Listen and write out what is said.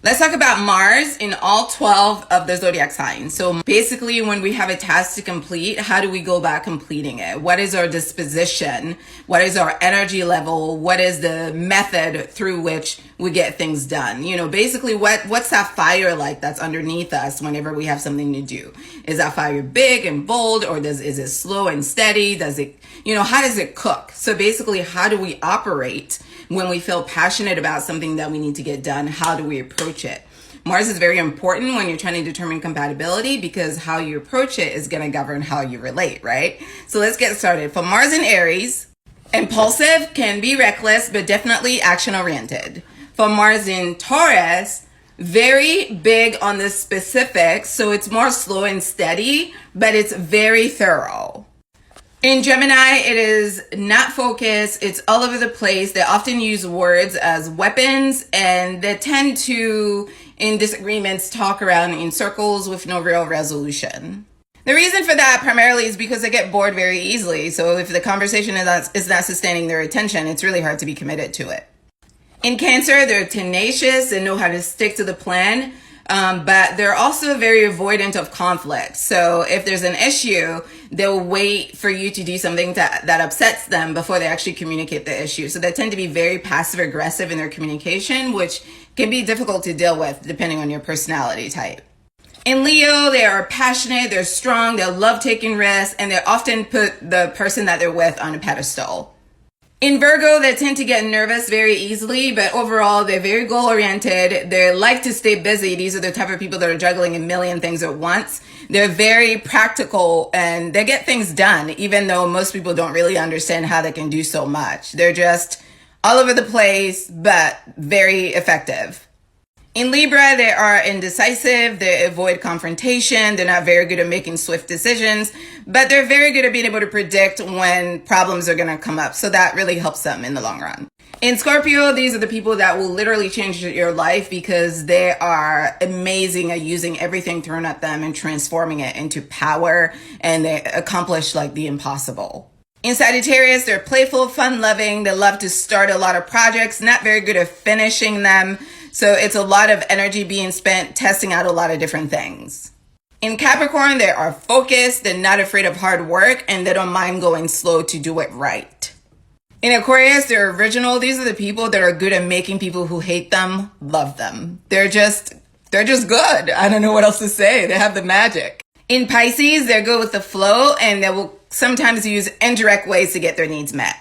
Let's talk about Mars in all 12 of the zodiac signs. So basically, when we have a task to complete, how do we go about completing it? What is our disposition? What is our energy level? What is the method through which we get things done? You know, basically what's that fire like that's underneath us whenever we have something to do? Is that fire big and bold, or is it slow and steady? Does it, how does it cook? So basically, how do we operate when we feel passionate about something that we need to get done? How do we approach it? Mars is very important when you're trying to determine compatibility, because how you approach it is going to govern how you relate, right? So let's get started. For Mars in Aries, impulsive, can be reckless, but definitely action-oriented. For Mars in Taurus, very big on the specifics, so it's more slow and steady, but it's very thorough. In Gemini, it is not focused. It's all over the place. They often use words as weapons, and they tend to, in disagreements, talk around in circles with no real resolution. The reason for that primarily is because they get bored very easily. So if the conversation is not sustaining their attention, it's really hard to be committed to it. In Cancer, they're tenacious and know how to stick to the plan. But they're also very avoidant of conflict. So if there's an issue, they'll wait for you to do something that upsets them before they actually communicate the issue. So they tend to be very passive aggressive in their communication, which can be difficult to deal with depending on your personality type. In Leo, they are passionate, they're strong, they love taking risks, and they often put the person that they're with on a pedestal. In Virgo, they tend to get nervous very easily, but overall, they're very goal-oriented. They like to stay busy. These are the type of people that are juggling a million things at once. They're very practical, and they get things done, even though most people don't really understand how they can do so much. They're just all over the place, but very effective. In Libra, they are indecisive, they avoid confrontation, they're not very good at making swift decisions, but they're very good at being able to predict when problems are going to come up, so that really helps them in the long run. In Scorpio, these are the people that will literally change your life because they are amazing at using everything thrown at them and transforming it into power, and they accomplish like the impossible. In Sagittarius, they're playful, fun-loving, they love to start a lot of projects, not very good at finishing them. So it's a lot of energy being spent testing out a lot of different things. In Capricorn, they are focused, they're not afraid of hard work, and they don't mind going slow to do it right. In Aquarius, they're original. These are the people that are good at making people who hate them love them. They're just good. I don't know what else to say. They have the magic. In Pisces, they're good with the flow, and they will sometimes use indirect ways to get their needs met.